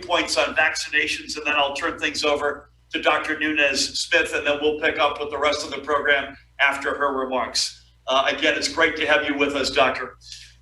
points on vaccinations, and then I'll turn things over to Dr. Nunez-Smith, and then we'll pick up with the rest of the program after her remarks. Again, it's great to have you with us, Doctor.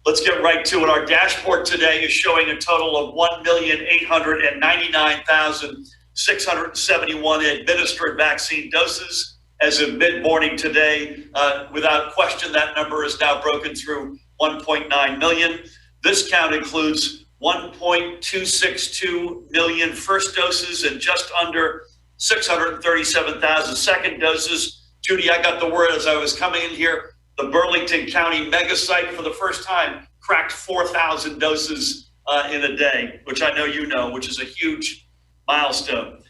Let's get right to it. Our dashboard today is showing a total of 1,899,671 administered vaccine doses as of mid-morning today. Without question, that number is now broken through 1.9 million. This count includes 1.262 million first doses and just under 637,000 second doses. Judy, I got the word as I was coming in here. The Burlington County mega site for the first time cracked 4,000 doses in a day, which I know you know, which is a huge milestone.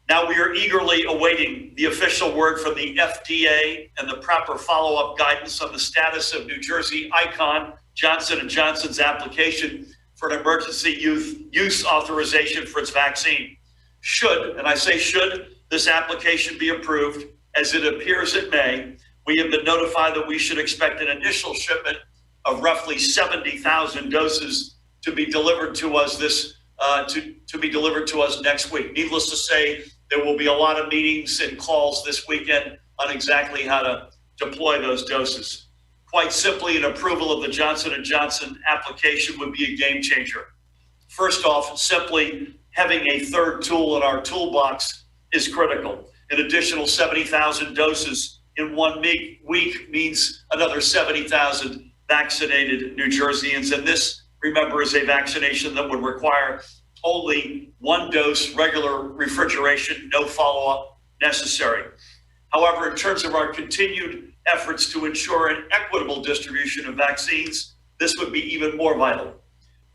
Now we are eagerly awaiting the official word from the FDA and the proper follow-up guidance on the status of New Jersey Icon Johnson & Johnson's application for an emergency use authorization for its vaccine. Should, and I say should, this application be approved, as it appears it may, we have been notified that we should expect an initial shipment of roughly 70,000 doses to be delivered to us next week. Needless to say, there will be a lot of meetings and calls this weekend on exactly how to deploy those doses. Quite simply, an approval of the Johnson & Johnson application would be a game changer. First off, simply having a third tool in our toolbox is critical. An additional 70,000 doses in 1 week means another 70,000 vaccinated New Jerseyans. And this, remember, is a vaccination that would require only 1 dose, regular refrigeration, no follow-up necessary. However, in terms of our continued efforts to ensure an equitable distribution of vaccines, this would be even more vital.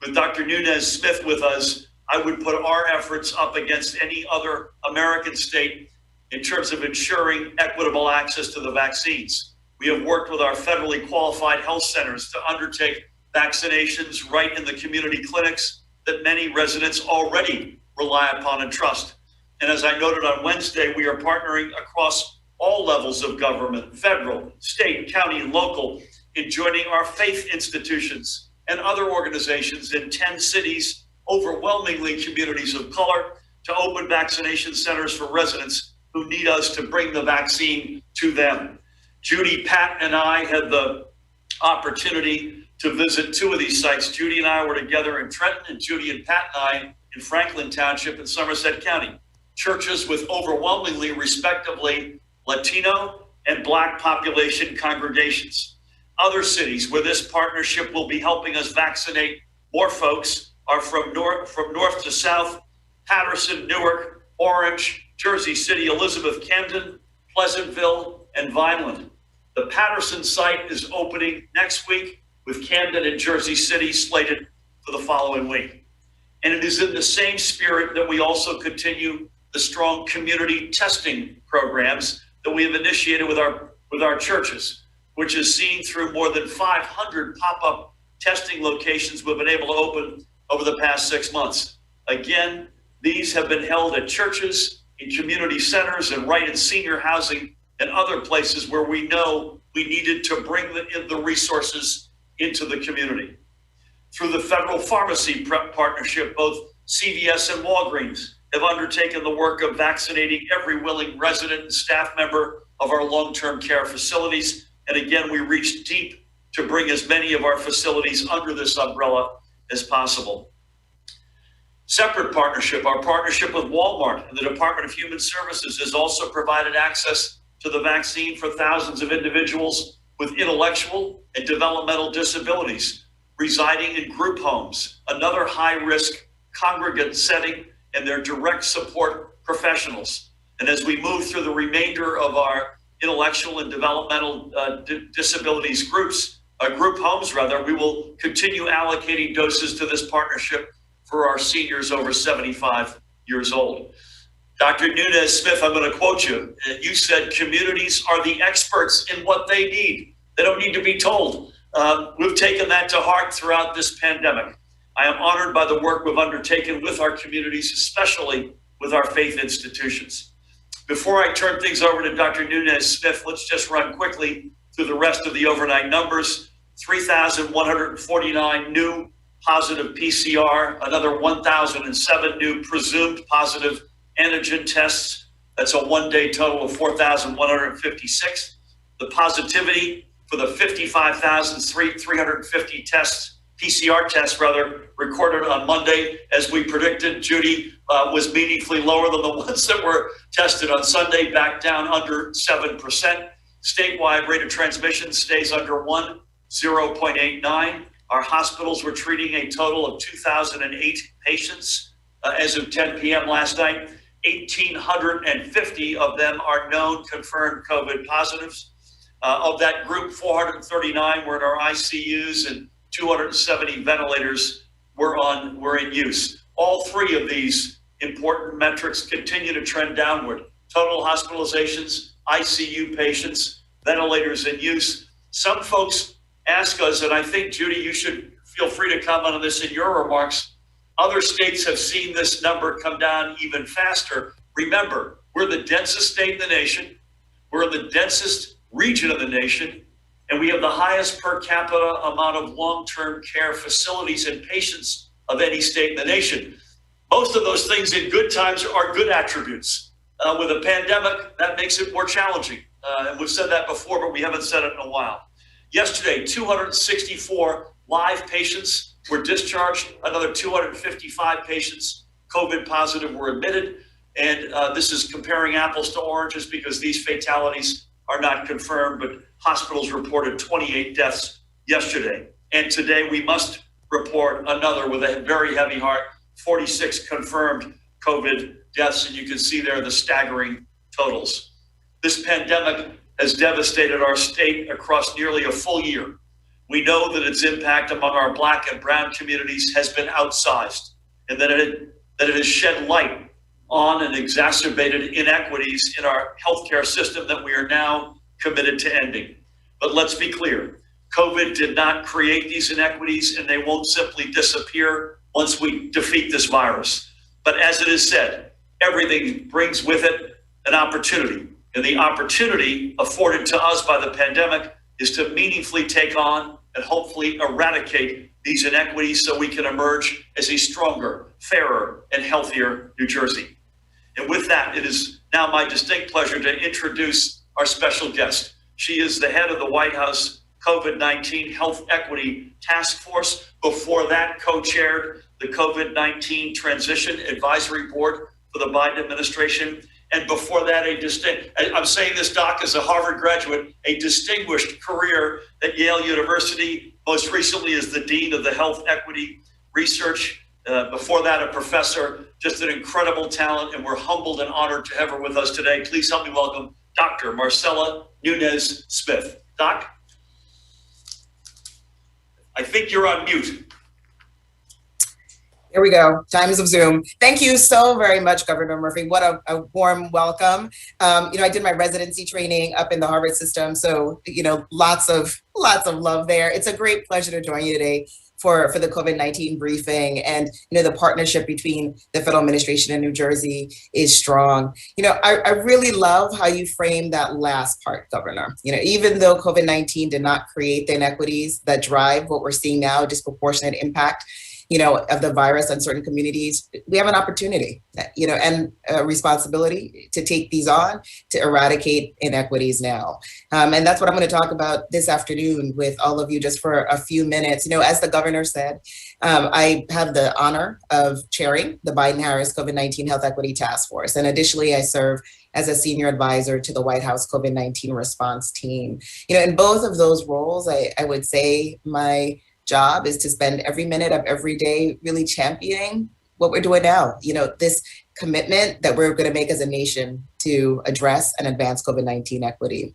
With Dr. Nunez-Smith with us, I would put our efforts up against any other American state in terms of ensuring equitable access to the vaccines. We have worked with our federally qualified health centers to undertake vaccinations right in the community clinics that many residents already rely upon and trust. And as I noted on Wednesday, we are partnering across all levels of government, federal, state, county, and local, in joining our faith institutions and other organizations in 10 cities, overwhelmingly communities of color, to open vaccination centers for residents who need us to bring the vaccine to them. Judy, Pat, and I had the opportunity to visit 2 of these sites. Judy and I were together in Trenton, and Judy and Pat and I in Franklin Township in Somerset County. Churches with overwhelmingly, respectively, Latino and Black population congregations. Other cities where this partnership will be helping us vaccinate more folks are from north to south: Patterson, Newark, Orange, Jersey City, Elizabeth, Camden, Pleasantville, and Vineland. The Patterson site is opening next week, with Camden and Jersey City slated for the following week. And it is in the same spirit that we also continue the strong community testing programs that we have initiated with our churches, which is seen through more than 500 pop-up testing locations we've been able to open over the past 6 months. Again, these have been held at churches, in community centers, and right in senior housing and other places where we know we needed to bring the resources into the community. Through the federal pharmacy partnership, both CVS and Walgreens have undertaken the work of vaccinating every willing resident and staff member of our long-term care facilities. And again, we reached deep to bring as many of our facilities under this umbrella as possible. Separate partnership, our partnership with Walmart and the Department of Human Services has also provided access to the vaccine for thousands of individuals with intellectual and developmental disabilities residing in group homes, another high-risk congregate setting, and their direct support professionals. And as we move through the remainder of our intellectual and developmental disabilities group homes, we will continue allocating doses to this partnership for our seniors over 75 years old. Dr. Nunez-Smith, I'm going to quote you. You said communities are the experts in what they need. They don't need to be told. We've taken that to heart throughout this pandemic. I am honored by the work we've undertaken with our communities, especially with our faith institutions. Before I turn things over to Dr. Nunez-Smith, let's just run quickly through the rest of the overnight numbers. 3,149 new positive PCR, another 1,007 new presumed positive antigen tests. That's a one-day total of 4,156. The positivity for the 55,350 tests, PCR tests rather, recorded on Monday, as we predicted, Judy, was meaningfully lower than the ones that were tested on Sunday, back down under 7%. Statewide rate of transmission stays under 1, 0.89. Our hospitals were treating a total of 2,008 patients as of 10 p.m. last night. 1,850 of them are known confirmed COVID positives. Of that group, 439 were in our ICUs and 270 ventilators were in use. All three of these important metrics continue to trend downward. Total hospitalizations, ICU patients, ventilators in use. Some folks ask us, and I think, Judy, you should feel free to comment on this in your remarks, other states have seen this number come down even faster. Remember, we're the densest state in the nation. We're the densest region of the nation, and we have the highest per capita amount of long-term care facilities and patients of any state in the nation. Most of those things in good times are good attributes. With a pandemic, that makes it more challenging. And we've said that before, but we haven't said it in a while. Yesterday, 264 live patients were discharged. Another 255 patients, COVID positive, were admitted. And this is comparing apples to oranges because these fatalities are not confirmed, but hospitals reported 28 deaths yesterday. And today we must report another with a very heavy heart, 46 confirmed COVID deaths. And you can see there the staggering totals. This pandemic has devastated our state across nearly a full year. We know that its impact among our Black and brown communities has been outsized, and that it has shed light on and exacerbated inequities in our healthcare system that we are now committed to ending. But let's be clear, COVID did not create these inequities, and they won't simply disappear once we defeat this virus. But as it is said, everything brings with it an opportunity. And the opportunity afforded to us by the pandemic is to meaningfully take on and hopefully eradicate these inequities so we can emerge as a stronger, fairer, and healthier New Jersey. And with that, it is now my distinct pleasure to introduce our special guest. She is the head of the White House COVID-19 Health Equity Task Force. Before that, co-chaired the COVID-19 Transition Advisory Board for the Biden administration. And before that, I'm saying this, Doc, as a Harvard graduate, a distinguished career at Yale University, most recently as the Dean of the Health Equity Research. Before that, a professor, just an incredible talent, and we're humbled and honored to have her with us today. Please help me welcome Dr. Marcela Nunez-Smith. Doc? I think you're on mute. Here we go. Times of Zoom. Thank you so very much, Governor Murphy. What a warm welcome. I did my residency training up in the Harvard system, so lots of love there. It's a great pleasure to join you today for the COVID-19 briefing. And the partnership between the federal administration and New Jersey is strong. I really love how you framed that last part, Governor. Even though COVID-19 did not create the inequities that drive what we're seeing now, disproportionate impact of the virus on certain communities, we have an opportunity, and a responsibility to take these on to eradicate inequities now. And that's what I'm going to talk about this afternoon with all of you just for a few minutes. As the governor said, I have the honor of chairing the Biden-Harris COVID-19 Health Equity Task Force. And additionally, I serve as a senior advisor to the White House COVID-19 response team. In both of those roles, I would say my job is to spend every minute of every day really championing what we're doing now. This commitment that we're going to make as a nation to address and advance COVID-19 equity.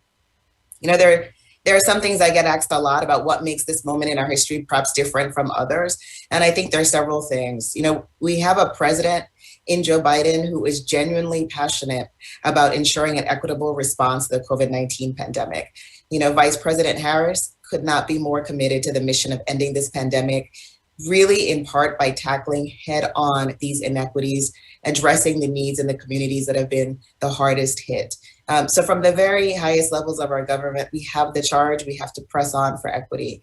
There are some things I get asked a lot about what makes this moment in our history perhaps different from others. And I think there are several things. We have a president in Joe Biden who is genuinely passionate about ensuring an equitable response to the COVID-19 pandemic. Vice President Harris could not be more committed to the mission of ending this pandemic, really in part by tackling head on these inequities, addressing the needs in the communities that have been the hardest hit. So from the very highest levels of our government, we have the charge, we have to press on for equity.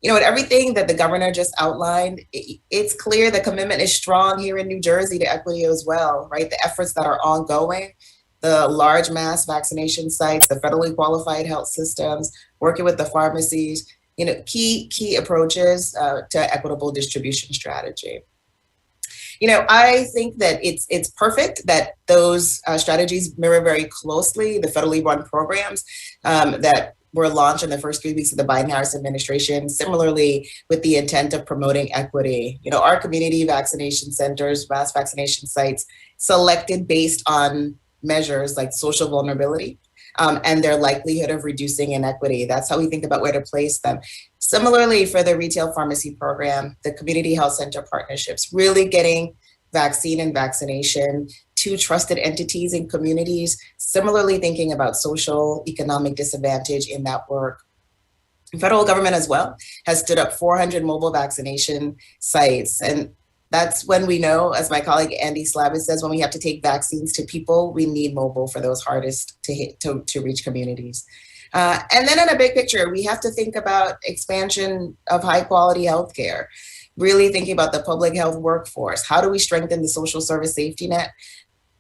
With everything that the governor just outlined, it's clear the commitment is strong here in New Jersey to equity as well, right? The efforts that are ongoing, the large mass vaccination sites, the federally qualified health systems, working with the pharmacies, key approaches to equitable distribution strategy. I think that it's perfect that those strategies mirror very closely the federally run programs that were launched in the first 3 weeks of the Biden-Harris administration, similarly with the intent of promoting equity. Our community vaccination centers, mass vaccination sites, selected based on measures like social vulnerability and their likelihood of reducing inequity. That's how we think about where to place them. Similarly, for the retail pharmacy program, the community health center partnerships, really getting vaccine and vaccination to trusted entities in communities, similarly thinking about social economic disadvantage in that work. The federal government as well has stood up 400 mobile vaccination sites. And that's when we know, as my colleague Andy Slavitt says, when we have to take vaccines to people, we need mobile for those hardest to hit, to reach communities. And then in a big picture, we have to think about expansion of high quality healthcare, really thinking about the public health workforce. How do we strengthen the social service safety net?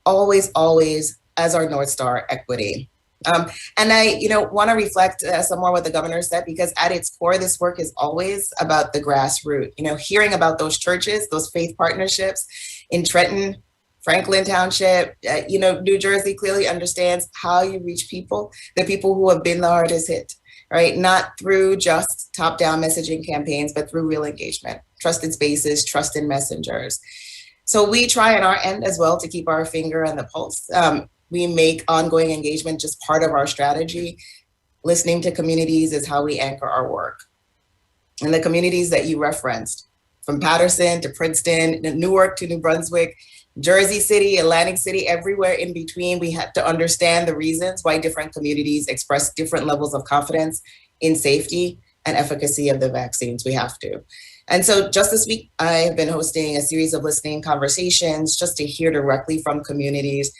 Always, always as our North Star, equity. And I, want to reflect some more what the governor said, because at its core, this work is always about the grassroots. Hearing about those churches, those faith partnerships in Trenton, Franklin Township, New Jersey clearly understands how you reach people, the people who have been the hardest hit, right? Not through just top-down messaging campaigns, but through real engagement, trusted spaces, trusted messengers. So we try on our end as well to keep our finger on the pulse. We make ongoing engagement just part of our strategy. Listening to communities is how we anchor our work. And the communities that you referenced, from Patterson to Princeton, Newark to New Brunswick, Jersey City, Atlantic City, everywhere in between, we had to understand the reasons why different communities express different levels of confidence in safety and efficacy of the vaccines. We have to. And so just this week, I have been hosting a series of listening conversations just to hear directly from communities.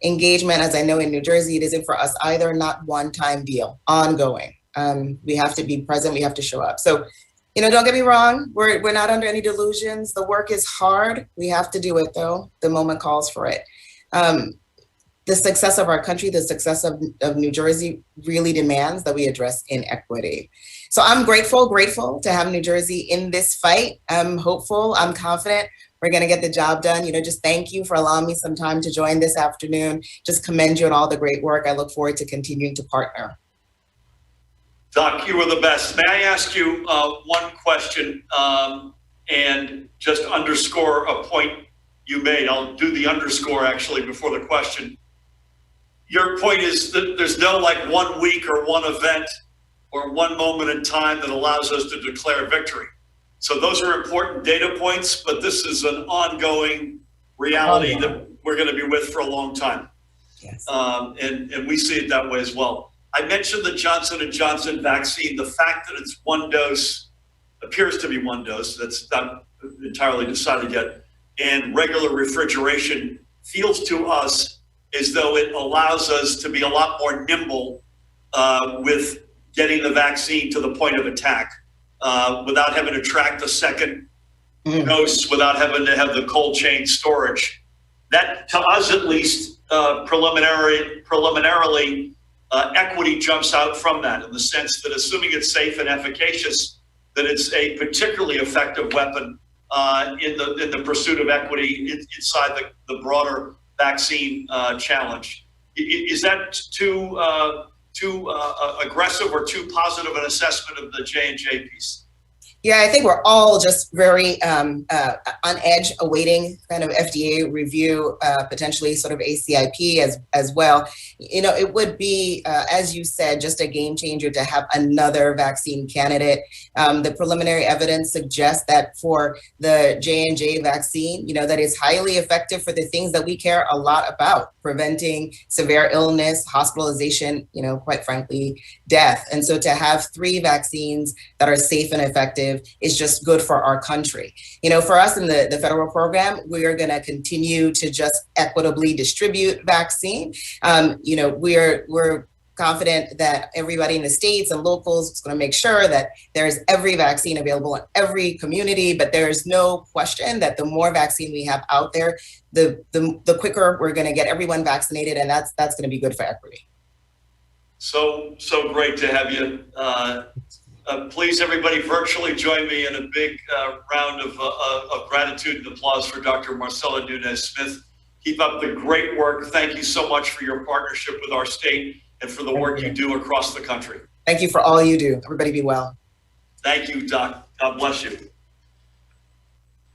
Engagement, as I know in New Jersey, it isn't for us either, not one-time deal, ongoing. We have to be present, we have to show up. So, don't get me wrong, we're not under any delusions. The work is hard. We have to do it though. The moment calls for it. The success of our country, the success of New Jersey really demands that we address inequity. So I'm grateful to have New Jersey in this fight. I'm hopeful, I'm confident we're going to get the job done. Just thank you for allowing me some time to join this afternoon. Just commend you on all the great work. I look forward to continuing to partner. Doc, you are the best. May I ask you one question and just underscore a point you made? I'll do the underscore actually before the question. Your point is that there's no one week or one event or one moment in time that allows us to declare victory. So those are important data points, but this is an ongoing reality that we're going to be with for a long time. Yes. And we see it that way as well. I mentioned the Johnson & Johnson vaccine. The fact that it's one dose, appears to be one dose, that's not entirely decided yet, and regular refrigeration feels to us as though it allows us to be a lot more nimble with getting the vaccine to the point of attack. Without having to track the second dose, without having to have the cold chain storage. That, to us at least, preliminarily, equity jumps out from that, in the sense that assuming it's safe and efficacious, that it's a particularly effective weapon in the pursuit of equity inside the broader vaccine challenge. Is that too aggressive or too positive an assessment of the J&J piece? Yeah, I think we're all just very on edge, awaiting kind of FDA review, potentially sort of ACIP as well. It would be, as you said, just a game changer to have another vaccine candidate. The preliminary evidence suggests that for the J&J vaccine, that is highly effective for the things that we care a lot about, preventing severe illness, hospitalization, quite frankly, death. And so to have 3 vaccines that are safe and effective is just good for our country. For us in the federal program, we are going to continue to just equitably distribute vaccine. We're confident that everybody in the states and locals is going to make sure that there's every vaccine available in every community. But there's no question that the more vaccine we have out there, the quicker we're going to get everyone vaccinated, and that's going to be good for equity. So great to have you. Please, everybody, virtually join me in a big round of gratitude and applause for Dr. Marcela Nunez-Smith. Keep up the great work. Thank you so much for your partnership with our state and for the work you do across the country. Thank you for all you do. Everybody be well. Thank you, Doc. God bless you.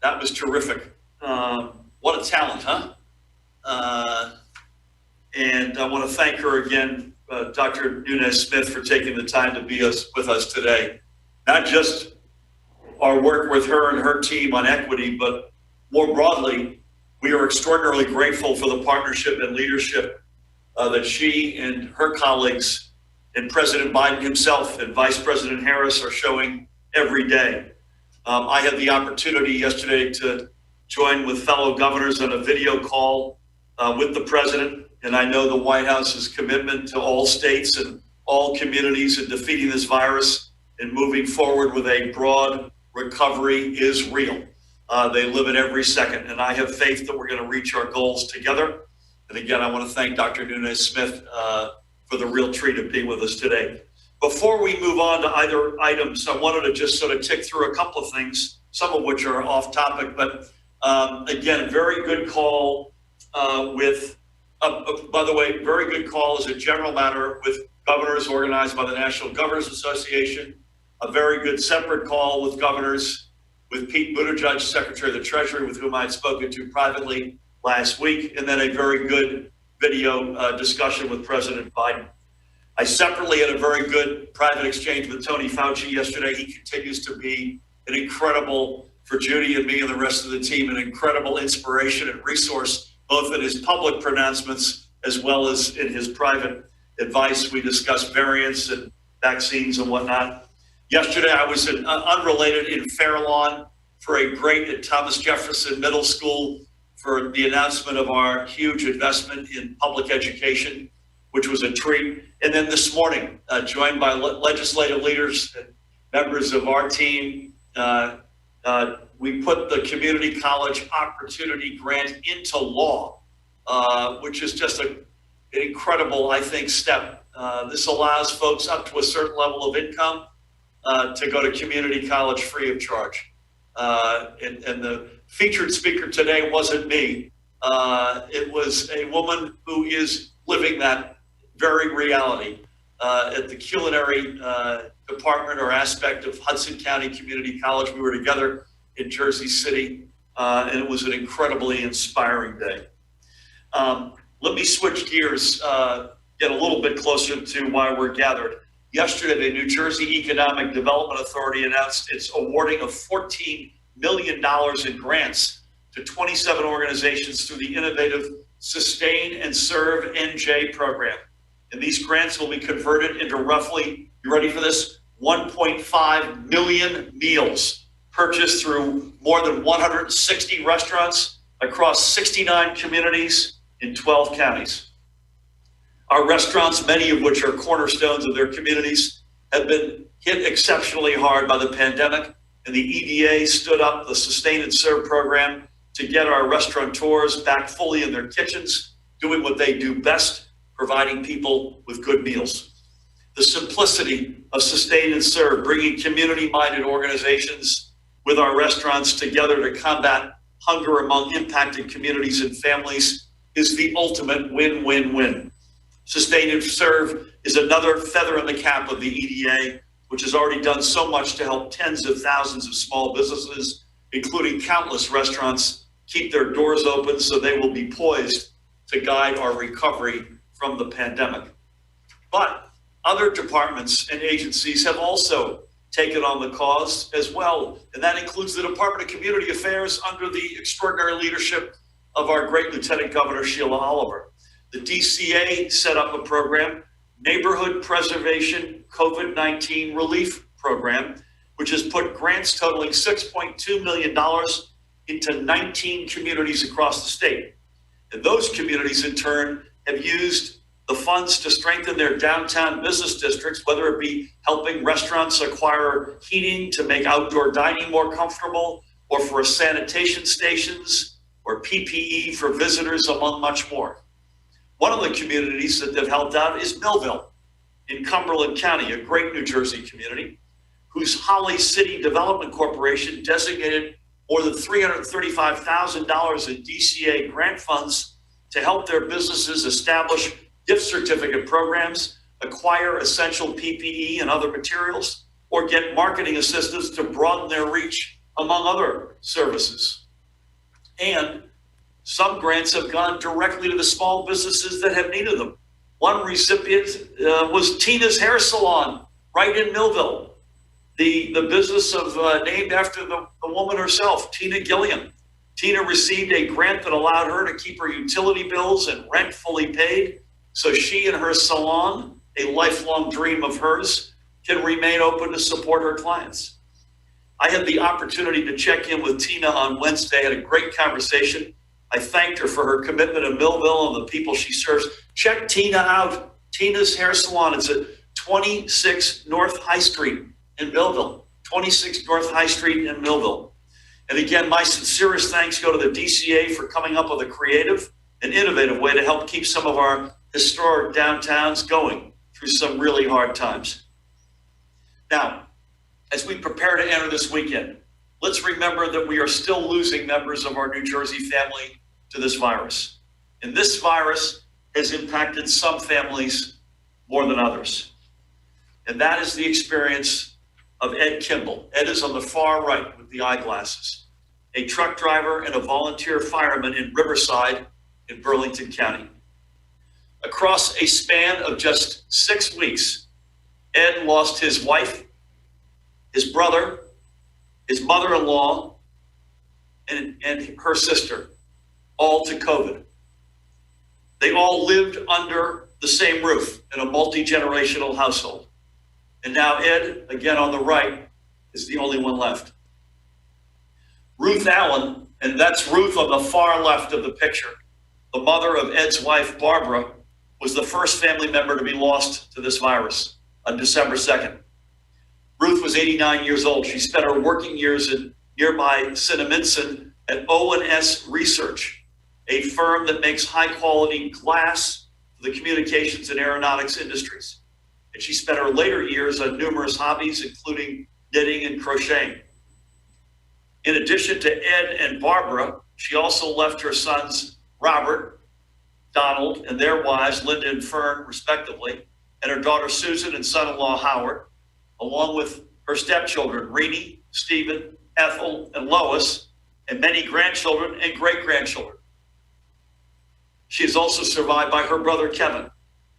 That was terrific. What a talent, huh? And I want to thank her again, Dr. Nunez-Smith, for taking the time to be with us today. Not just our work with her and her team on equity, but more broadly, we are extraordinarily grateful for the partnership and leadership that she and her colleagues and President Biden himself and Vice President Harris are showing every day. I had the opportunity yesterday to join with fellow governors on a video call with the president, and I know the White House's commitment to all states and all communities in defeating this virus and moving forward with a broad recovery is real. They live it every second, and I have faith that we're going to reach our goals together. And again, I want to thank Dr. Nunez-Smith for the real treat of being with us today. Before we move on to either items, I wanted to just sort of tick through a couple of things, some of which are off topic, but again, very good call by the way, very good call as a general matter with governors organized by the National Governors Association, a very good separate call with governors with Pete Buttigieg, Secretary of the Treasury, with whom I had spoken to privately last week, and then a very good video discussion with President Biden. I separately had a very good private exchange with Tony Fauci yesterday. He continues to be an incredible, for Judy and me and the rest of the team, an incredible inspiration and resource, both in his public pronouncements as well as in his private advice. We discussed variants and vaccines and whatnot. Yesterday, I was unrelated in Fairlawn for a great at Thomas Jefferson Middle School for the announcement of our huge investment in public education, which was a treat. And then this morning, joined by legislative leaders and members of our team, we put the Community College Opportunity Grant into law, which is just an incredible, I think, step. This allows folks up to a certain level of income to go to community college free of charge. And the featured speaker today wasn't me. It was a woman who is living that very reality at the culinary department or aspect of Hudson County Community College. We were together in Jersey City, and it was an incredibly inspiring day. Let me switch gears, get a little bit closer to why we're gathered. Yesterday, the New Jersey Economic Development Authority announced its awarding of $14 million in grants to 27 organizations through the innovative Sustain and Serve NJ program. And these grants will be converted into roughly, you ready for this, 1.5 million meals purchased through more than 160 restaurants across 69 communities in 12 counties. Our restaurants, many of which are cornerstones of their communities, have been hit exceptionally hard by the pandemic, and the EDA stood up the Sustain and Serve program to get our restaurateurs back fully in their kitchens, doing what they do best, providing people with good meals. The simplicity of Sustain and Serve, bringing community-minded organizations with our restaurants together to combat hunger among impacted communities and families, is the ultimate win-win-win. Sustain and Serve is another feather in the cap of the EDA, which has already done so much to help tens of thousands of small businesses, including countless restaurants, keep their doors open so they will be poised to guide our recovery from the pandemic. But other departments and agencies have also taken on the cause as well, and that includes the Department of Community Affairs under the extraordinary leadership of our great Lieutenant Governor Sheila Oliver. The DCA set up a program, Neighborhood Preservation COVID-19 Relief Program, which has put grants totaling $6.2 million into 19 communities across the state. And those communities, in turn, have used the funds to strengthen their downtown business districts, whether it be helping restaurants acquire heating to make outdoor dining more comfortable, or for sanitation stations, or PPE for visitors, among much more. One of the communities that they've helped out is Millville in Cumberland County, a great New Jersey community, whose Holly City Development Corporation designated more than $335,000 in DCA grant funds to help their businesses establish gift certificate programs, acquire essential PPE and other materials, or get marketing assistance to broaden their reach, among other services. And some grants have gone directly to the small businesses that have needed them. One recipient was Tina's Hair Salon, right in Millville. The business of named after the woman herself, Tina Gilliam. Tina received a grant that allowed her to keep her utility bills and rent fully paid, so she and her salon, a lifelong dream of hers, can remain open to support her clients. I had the opportunity to check in with Tina on Wednesday, had a great conversation. I thanked her for her commitment to Millville and the people she serves. Check Tina out, Tina's Hair Salon. It's at 26 North High Street in Millville, 26 North High Street in Millville. And again, my sincerest thanks go to the DCA for coming up with a creative and innovative way to help keep some of our historic downtowns going through some really hard times. Now, as we prepare to enter this weekend, let's remember that we are still losing members of our New Jersey family to this virus. And this virus has impacted some families more than others. And that is the experience of Ed Kimball. Ed is on the far right with the eyeglasses, a truck driver and a volunteer fireman in Riverside in Burlington County. Across a span of just 6 weeks, Ed lost his wife, his brother, his mother-in-law, and her sister, all to COVID. They all lived under the same roof in a multi-generational household. And now Ed, again on the right, is the only one left. Ruth Allen, and that's Ruth on the far left of the picture, the mother of Ed's wife, Barbara, was the first family member to be lost to this virus on December 2nd. Ruth was 89 years old. She spent her working years in nearby Cinnaminson at O&S Research, a firm that makes high-quality glass for the communications and aeronautics industries. And she spent her later years on numerous hobbies, including knitting and crocheting. In addition to Ed and Barbara, she also left her sons, Robert, Donald, and their wives, Linda and Fern, respectively, and her daughter Susan and son-in-law Howard, along with her stepchildren, Renee, Stephen, Ethel, and Lois, and many grandchildren and great-grandchildren. She is also survived by her brother Kevin,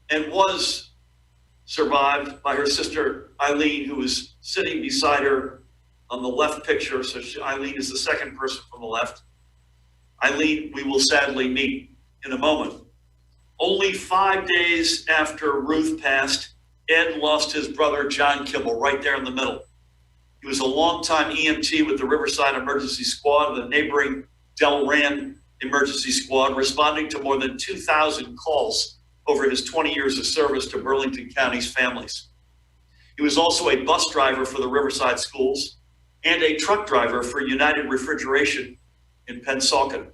and was survived by her sister Eileen, who is sitting beside her on the left picture. So Eileen is the second person from the left. Eileen, we will sadly meet in a moment. Only 5 days after Ruth passed, Ed lost his brother, John Kimball, right there in the middle. He was a longtime EMT with the Riverside Emergency Squad and the neighboring Delran Emergency Squad, responding to more than 2,000 calls over his 20 years of service to Burlington County's families. He was also a bus driver for the Riverside schools and a truck driver for United Refrigeration in Pennsauken.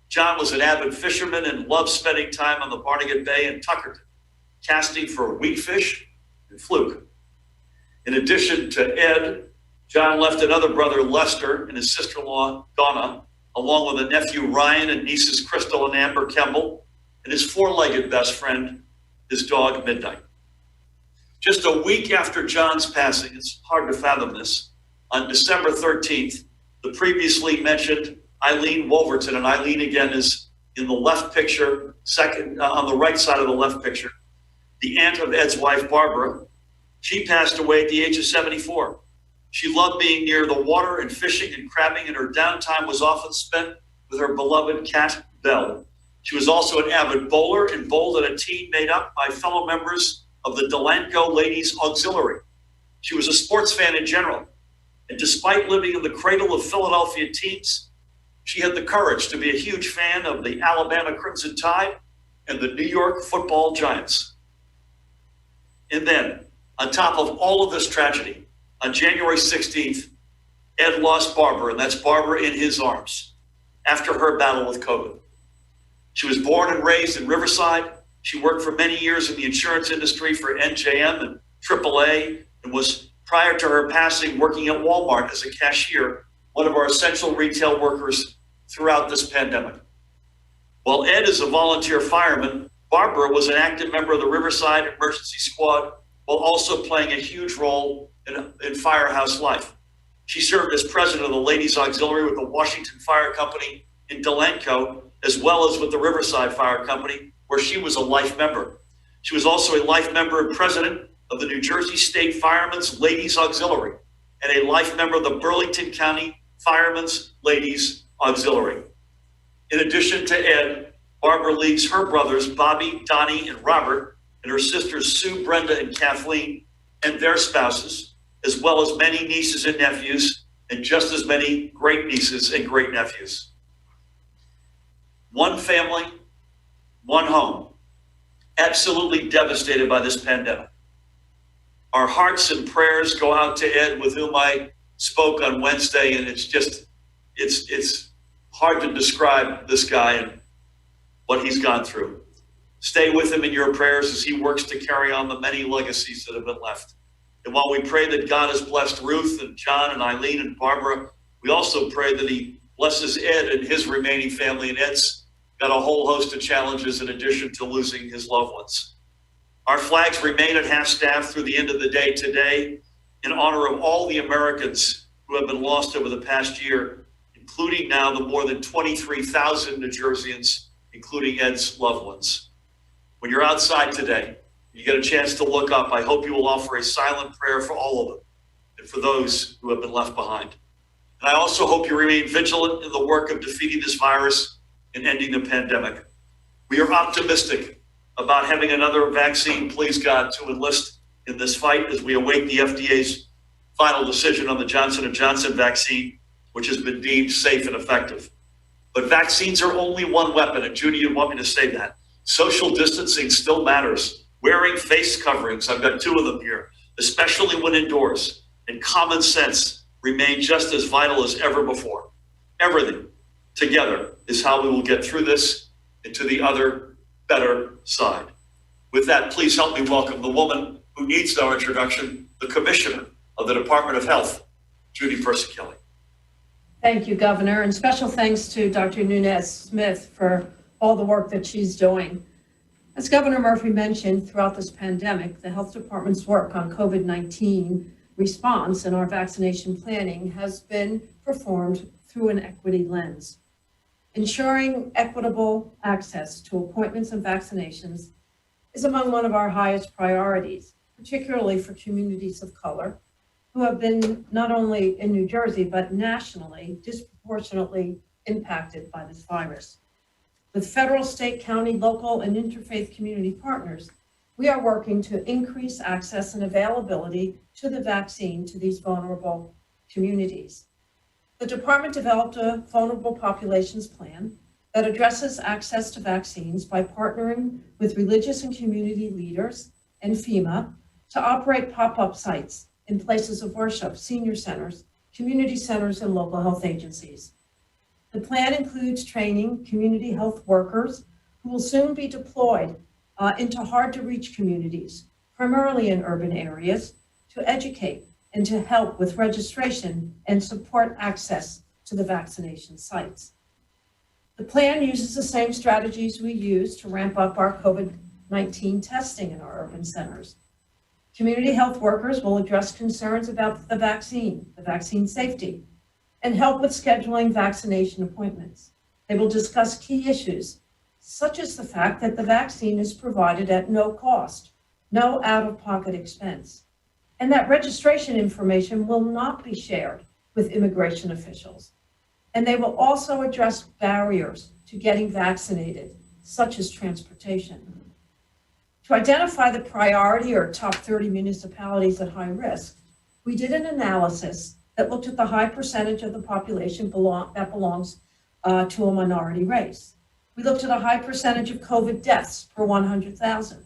John was an avid fisherman and loved spending time on the Barnegat Bay and Tuckerton, casting for wheatfish and fluke. In addition to Ed, John left another brother, Lester, and his sister-in-law, Donna, along with a nephew, Ryan, and nieces, Crystal and Amber Kemble, and his four-legged best friend, his dog, Midnight. Just a week after John's passing, it's hard to fathom this, on December 13th, the previously mentioned Eileen Wolverton, and Eileen again is in the left picture, second on the right side of the left picture, the aunt of Ed's wife, Barbara. She passed away at the age of 74. She loved being near the water and fishing and crabbing, and her downtime was often spent with her beloved cat, Belle. She was also an avid bowler and bowled at a team made up by fellow members of the Delanco Ladies Auxiliary. She was a sports fan in general, and despite living in the cradle of Philadelphia teams, she had the courage to be a huge fan of the Alabama Crimson Tide and the New York Football Giants. And then, on top of all of this tragedy, on January 16th, Ed lost Barbara, and that's Barbara in his arms, after her battle with COVID. She was born and raised in Riverside. She worked for many years in the insurance industry for NJM and AAA, and was, prior to her passing, working at Walmart as a cashier, one of our essential retail workers throughout this pandemic. While Ed is a volunteer fireman, Barbara was an active member of the Riverside Emergency Squad, while also playing a huge role in firehouse life. She served as president of the Ladies Auxiliary with the Washington Fire Company in Delanco, as well as with the Riverside Fire Company, where she was a life member. She was also a life member and president of the New Jersey State Firemen's Ladies Auxiliary, and a life member of the Burlington County Firemen's Ladies Auxiliary. In addition to Ed, Barbara leads her brothers, Bobby, Donnie, and Robert, and her sisters, Sue, Brenda, and Kathleen, and their spouses, as well as many nieces and nephews, and just as many great nieces and great nephews. One family, one home, absolutely devastated by this pandemic. Our hearts and prayers go out to Ed, with whom I spoke on Wednesday, and it's hard to describe this guy and what he's gone through. Stay with him in your prayers as he works to carry on the many legacies that have been left. And while we pray that God has blessed Ruth and John and Eileen and Barbara, we also pray that he blesses Ed and his remaining family. And Ed's got a whole host of challenges in addition to losing his loved ones. Our flags remain at half-staff through the end of the day today in honor of all the Americans who have been lost over the past year, including now the more than 23,000 New Jerseyans, including Ed's loved ones. When you're outside today, you get a chance to look up, I hope you will offer a silent prayer for all of them and for those who have been left behind. And I also hope you remain vigilant in the work of defeating this virus and ending the pandemic. We are optimistic about having another vaccine, please God, to enlist in this fight as we await the FDA's final decision on the Johnson & Johnson vaccine, which has been deemed safe and effective. But vaccines are only one weapon, and Judy, you want me to say that. Social distancing still matters. Wearing face coverings, I've got 2 of them here, especially when indoors, and common sense remain just as vital as ever before. Everything together is how we will get through this and to the other, better side. With that, please help me welcome the woman who needs no introduction, the Commissioner of the Department of Health, Judy Persichilli. Thank you, Governor, and special thanks to Dr. Nunez-Smith for all the work that she's doing. As Governor Murphy mentioned, throughout this pandemic, the Health Department's work on COVID-19 response and our vaccination planning has been performed through an equity lens. Ensuring equitable access to appointments and vaccinations is among one of our highest priorities, particularly for communities of color who have been not only in New Jersey, but nationally disproportionately impacted by this virus. With federal, state, county, local, and interfaith community partners, we are working to increase access and availability to the vaccine to these vulnerable communities. The department developed a vulnerable populations plan that addresses access to vaccines by partnering with religious and community leaders and FEMA to operate pop-up sites in places of worship, senior centers, community centers, and local health agencies. The plan includes training community health workers who will soon be deployed into hard-to-reach communities, primarily in urban areas, to educate and to help with registration and support access to the vaccination sites. The plan uses the same strategies we use to ramp up our COVID-19 testing in our urban centers. Community health workers will address concerns about the vaccine safety, and help with scheduling vaccination appointments. They will discuss key issues, such as the fact that the vaccine is provided at no cost, no out-of-pocket expense, and that registration information will not be shared with immigration officials. And they will also address barriers to getting vaccinated, such as transportation. To identify the priority or top 30 municipalities at high risk, we did an analysis that looked at the high percentage of the population that belongs to a minority race. We looked at a high percentage of COVID deaths per 100,000.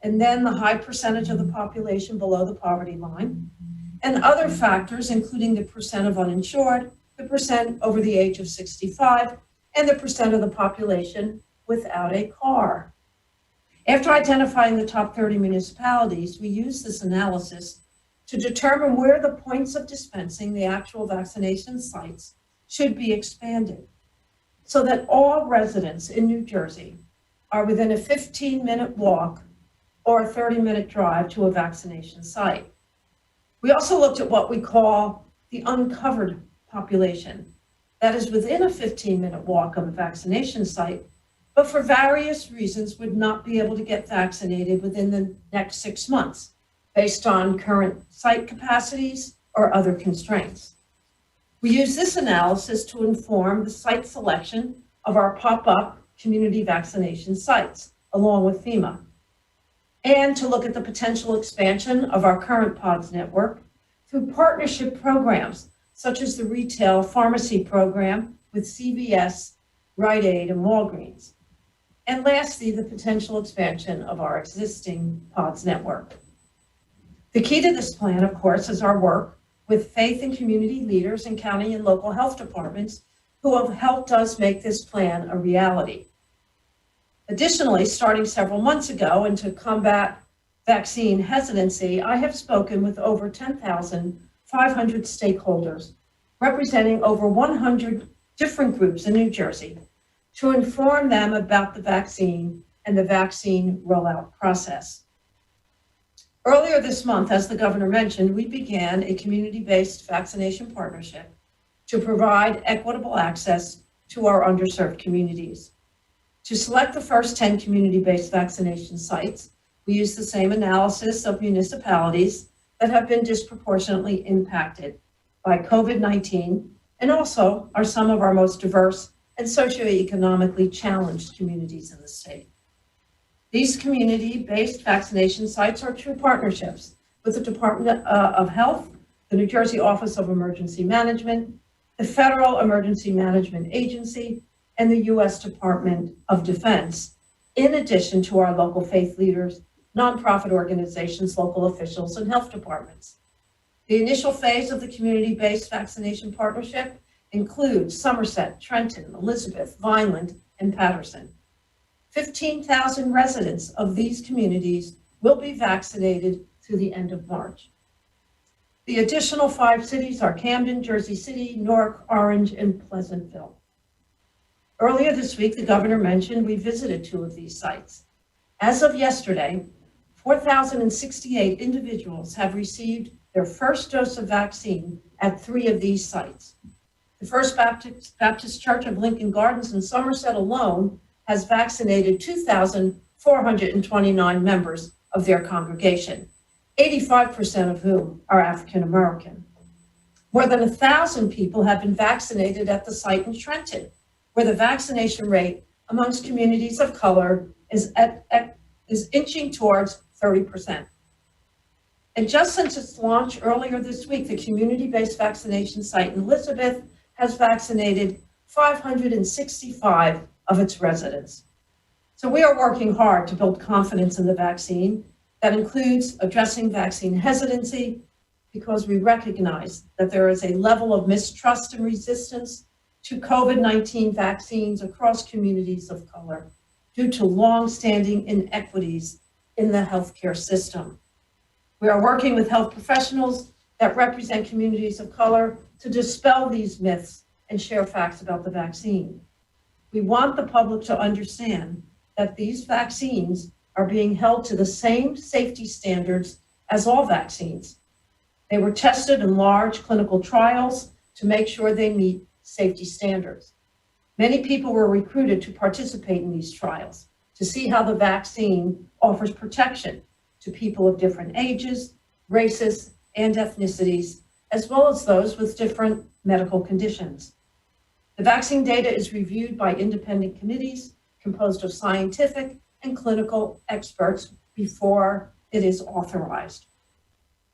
And then the high percentage of the population below the poverty line, and other factors, including the percent of uninsured, the percent over the age of 65, and the percent of the population without a car. After identifying the top 30 municipalities, we used this analysis to determine where the points of dispensing, the actual vaccination sites, should be expanded so that all residents in New Jersey are within a 15-minute walk or a 30-minute drive to a vaccination site. We also looked at what we call the uncovered population, that is within a 15-minute walk of a vaccination site, but for various reasons would not be able to get vaccinated within the next 6 months based on current site capacities or other constraints. We use this analysis to inform the site selection of our pop-up community vaccination sites, along with FEMA, and to look at the potential expansion of our current PODS network through partnership programs, such as the retail pharmacy program with CVS, Rite Aid, and Walgreens. And lastly, the potential expansion of our existing PODS network. The key to this plan, of course, is our work with faith and community leaders in county and local health departments who have helped us make this plan a reality. Additionally, starting several months ago, and to combat vaccine hesitancy, I have spoken with over 10,500 stakeholders, representing over 100 different groups in New Jersey, to inform them about the vaccine and the vaccine rollout process. Earlier this month, as the governor mentioned, we began a community-based vaccination partnership to provide equitable access to our underserved communities. To select the first 10 community-based vaccination sites, we used the same analysis of municipalities that have been disproportionately impacted by COVID-19 and also are some of our most diverse and socioeconomically challenged communities in the state. These community-based vaccination sites are true partnerships with the Department of Health, the New Jersey Office of Emergency Management, the Federal Emergency Management Agency, and the U.S. Department of Defense, in addition to our local faith leaders, nonprofit organizations, local officials, and health departments. The initial phase of the community-based vaccination partnership includes Somerset, Trenton, Elizabeth, Vineland, and Patterson. 15,000 residents of these communities will be vaccinated through the end of March. The additional 5 cities are Camden, Jersey City, Newark, Orange, and Pleasantville. Earlier this week, the governor mentioned we visited 2 of these sites. As of yesterday, 4,068 individuals have received their first dose of vaccine at 3 of these sites. The First Baptist Church of Lincoln Gardens in Somerset alone has vaccinated 2,429 members of their congregation, 85% of whom are African American. More than 1,000 people have been vaccinated at the site in Trenton, where the vaccination rate amongst communities of color is inching towards 30%. And just since its launch earlier this week, the community-based vaccination site in Elizabeth has vaccinated 565 of its residents. So we are working hard to build confidence in the vaccine. That includes addressing vaccine hesitancy, because we recognize that there is a level of mistrust and resistance to COVID-19 vaccines across communities of color due to long-standing inequities in the healthcare system. We are working with health professionals that represent communities of color to dispel these myths and share facts about the vaccine. We want the public to understand that these vaccines are being held to the same safety standards as all vaccines. They were tested in large clinical trials to make sure they meet safety standards. Many people were recruited to participate in these trials to see how the vaccine offers protection to people of different ages, races, and ethnicities, as well as those with different medical conditions. The vaccine data is reviewed by independent committees composed of scientific and clinical experts before it is authorized.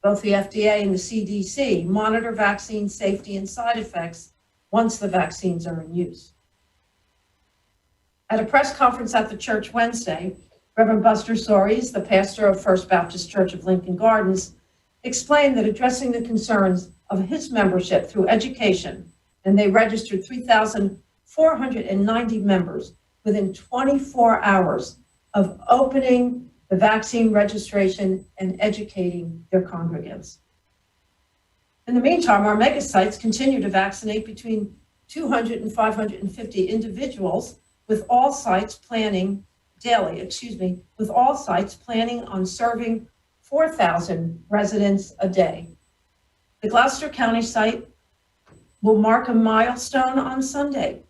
Both the FDA and the CDC monitor vaccine safety and side effects once the vaccines are in use. At a press conference at the church Wednesday, Reverend Buster Soares, the pastor of First Baptist Church of Lincoln Gardens, explained that addressing the concerns of his membership through education, and they registered 3,490 members within 24 hours of opening the vaccine registration and educating their congregants. In the meantime, our mega sites continue to vaccinate between 200 and 550 individuals, with all sites planning on serving 4,000 residents a day. The Gloucester County site will mark a milestone on Sunday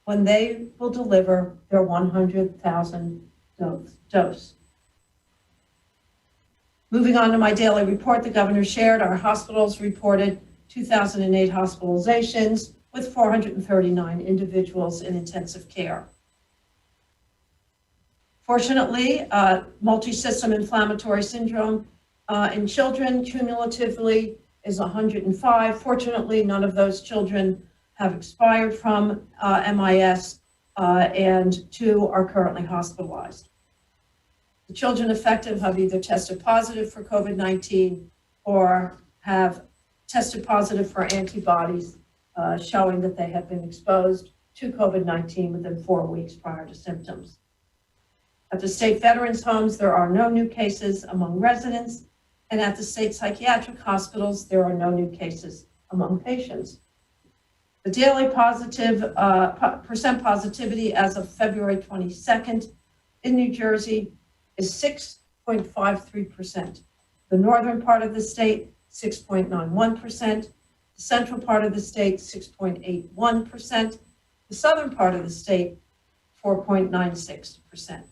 when they will deliver their 100,000th dose. Moving on to my daily report, the governor shared our hospitals reported 2008 hospitalizations with 439 individuals in intensive care. Fortunately, multi-system inflammatory syndrome in children cumulatively is 105. Fortunately, none of those children have expired from MIS, and 2 are currently hospitalized. The children affected have either tested positive for COVID-19 or have tested positive for antibodies showing that they have been exposed to COVID-19 within 4 weeks prior to symptoms. At the state veterans homes, there are no new cases among residents, and at the state psychiatric hospitals, there are no new cases among patients. The daily percent positivity as of February 22nd in New Jersey is 6.53%. The northern part of the state, 6.91%. The central part of the state, 6.81%. The southern part of the state, 4.96%.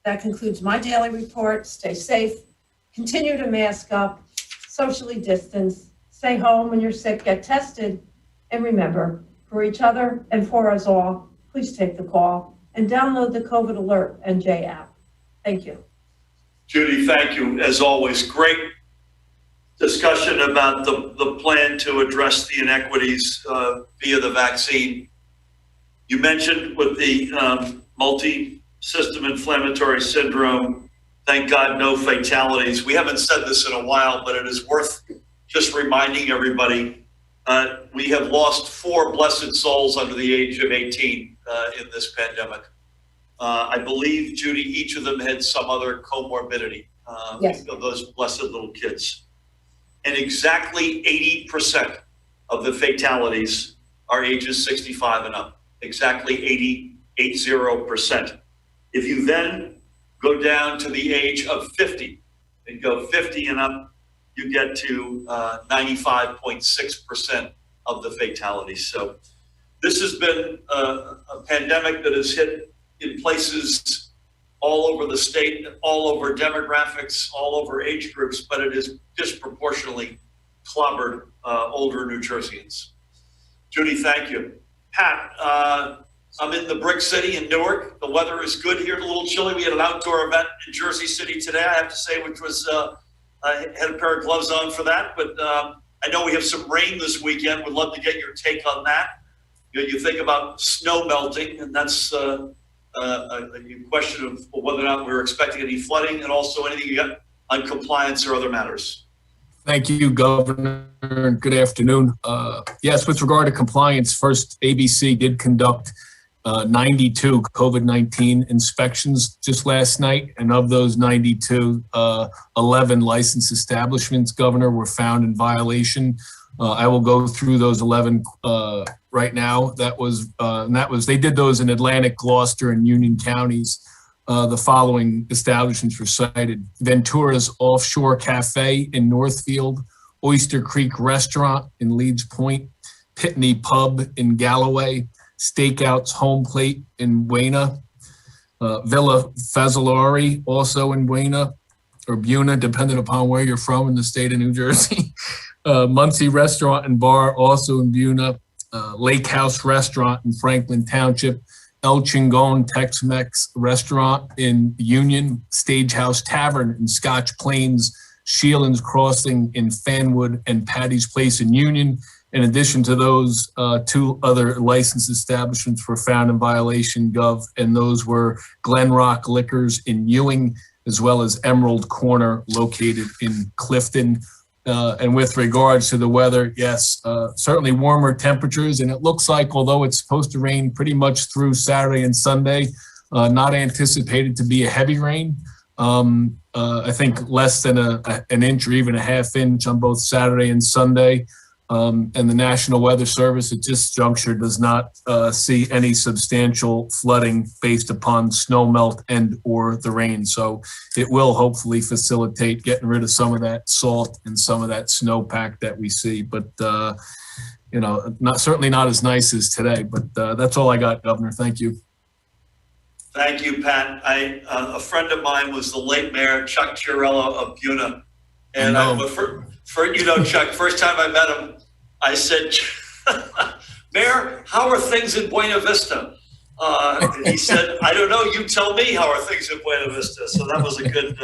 That concludes my daily report. Stay safe, continue to mask up, socially distance, stay home when you're sick, get tested, and remember, for each other and for us all, please take the call and download the COVID Alert NJ app. Thank you. Judy, thank you. As always, great discussion about the plan to address the inequities via the vaccine. You mentioned with the multi-system inflammatory syndrome, thank God no fatalities. We haven't said this in a while, but it is worth just reminding everybody. We have lost 4 blessed souls under the age of 18 in this pandemic. I believe, Judy, each of them had some other comorbidity Yes. of those blessed little kids. And exactly 80% of the fatalities are ages 65 and up. Exactly 80%. If you then go down to the age of 50 and go 50 and up, you get to 95.6% of the fatalities. So this has been a pandemic that has hit in places all over the state, all over demographics, all over age groups, but it is disproportionately clobbered older New Jerseyans. Judy, thank you. Pat, I'm in the Brick City in Newark. The weather is good here, a little chilly. We had an outdoor event in Jersey City today, I have to say, which was, I had a pair of gloves on for that, but I know we have some rain this weekend. Would love to get your take on that. You think about snow melting, and that's a question of whether or not we're expecting any flooding, and also anything you got on compliance or other matters. Thank you, Governor, and good afternoon. Yes, with regard to compliance, first, ABC did conduct 92 COVID-19 inspections just last night, and of those 92, 11 licensed establishments, Governor, were found in violation. I will go through those 11 right now. They did those in Atlantic, Gloucester, and Union counties. The following establishments were cited: Ventura's Offshore Cafe in Northfield, Oyster Creek Restaurant in Leeds Point, Pitney Pub in Galloway, Stakeout's Home Plate in Wayna, Villa Fazzolari also in Wayna, or Buna, depending upon where you're from in the state of New Jersey. Muncie Restaurant and Bar also in Buna, Lake House Restaurant in Franklin Township, El Chingon Tex-Mex Restaurant in Union, Stagehouse Tavern in Scotch Plains, Sheelan's Crossing in Fanwood, and Patty's Place in Union, In addition to those, 2 other licensed establishments were found in violation, Gov, and those were Glen Rock Liquors in Ewing, as well as Emerald Corner located in Clifton. And with regards to the weather, yes, certainly warmer temperatures. And it looks like, although it's supposed to rain pretty much through Saturday and Sunday, not anticipated to be a heavy rain. I think less than an inch or even a half inch on both Saturday and Sunday. And the National Weather Service at this juncture does not see any substantial flooding based upon snow melt and or the rain. So it will hopefully facilitate getting rid of some of that salt and some of that snowpack that we see. But, you know, certainly not as nice as today. But that's all I got, Governor. Thank you. Thank you, Pat. A friend of mine was the late Mayor Chuck Chiarella of Buna. And you know, Chuck, first time I met him, I said, Mayor, how are things in Buena Vista? He said, I don't know, you tell me how are things in Buena Vista. So that was a good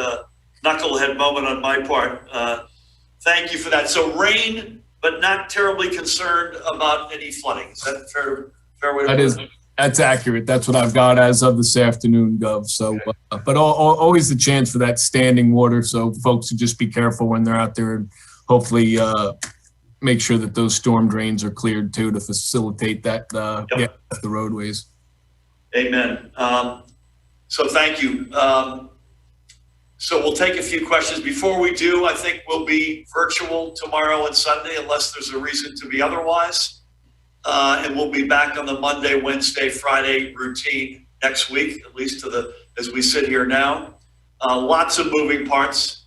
knucklehead moment on my part. Thank you for that. So rain, but not terribly concerned about any flooding. Is that fair way to put it? That's accurate. That's what I've got as of this afternoon, Gov. So, but always the chance for that standing water. So folks should just be careful when they're out there and hopefully make sure that those storm drains are cleared too to facilitate that the roadways. Amen. So thank you. So we'll take a few questions. Before we do, I think we'll be virtual tomorrow and Sunday unless there's a reason to be otherwise. And we'll be back on the Monday, Wednesday, Friday routine next week, at least as we sit here now. Lots of moving parts.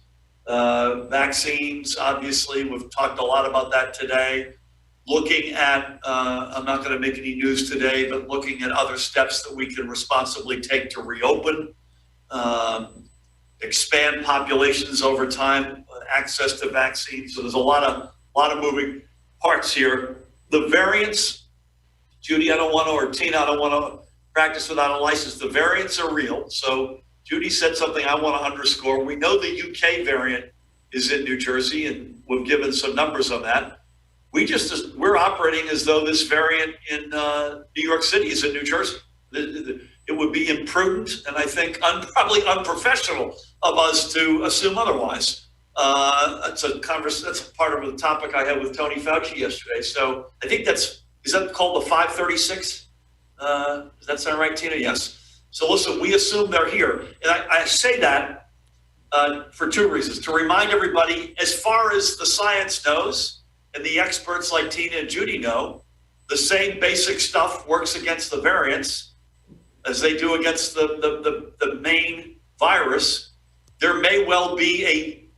Vaccines, obviously, we've talked a lot about that today. Looking at, I'm not going to make any news today, but looking at other steps that we can responsibly take to reopen, expand populations over time, access to vaccines. So there's a lot of moving parts here. The variants, Judy, I don't want to, or Tina, I don't want to practice without a license. The variants are real. So Judy said something I want to underscore. We know the UK variant is in New Jersey, and we've given some numbers on that. We're operating as though this variant in New York City is in New Jersey. It would be imprudent and I think probably unprofessional of us to assume otherwise. That's a part of the topic I had with Tony Fauci yesterday. So I think is that called the 536? Does that sound right, Tina? Yes. So listen, we assume they're here. And I say that for 2 reasons. To remind everybody, as far as the science knows, and the experts like Tina and Judy know, the same basic stuff works against the variants as they do against the main virus. There may well be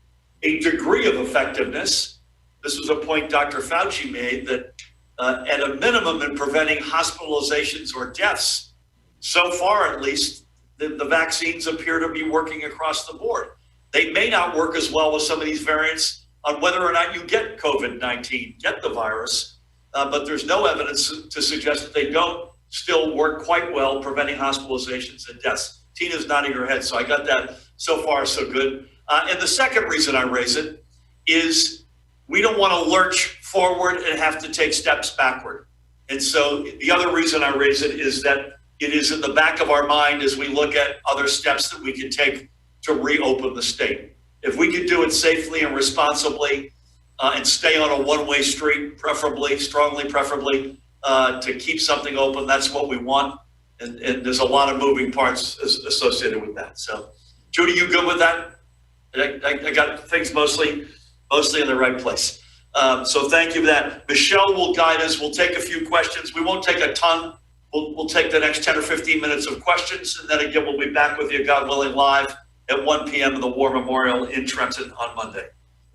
a degree of effectiveness. This was a point Dr. Fauci made, that at a minimum in preventing hospitalizations or deaths, so far at least, the vaccines appear to be working across the board. They may not work as well with some of these variants on whether or not you get COVID-19, get the virus, but there's no evidence to suggest that they don't still work quite well preventing hospitalizations and deaths. Tina's nodding her head, so I got that. So far, so good. And the second reason I raise it is we don't want to lurch forward and have to take steps backward. And so the other reason I raise it is that it is in the back of our mind as we look at other steps that we can take to reopen the state. If we could do it safely and responsibly and stay on a one-way street, strongly preferably, to keep something open, that's what we want. And there's a lot of moving parts associated with that. So, Judy, you good with that? I got things mostly in the right place. So thank you for that. Michelle will guide us. We'll take a few questions. We won't take a ton. We'll take the next 10 or 15 minutes of questions. And then again, we'll be back with you, God willing, live at 1 p.m. in the War Memorial in Trenton on Monday.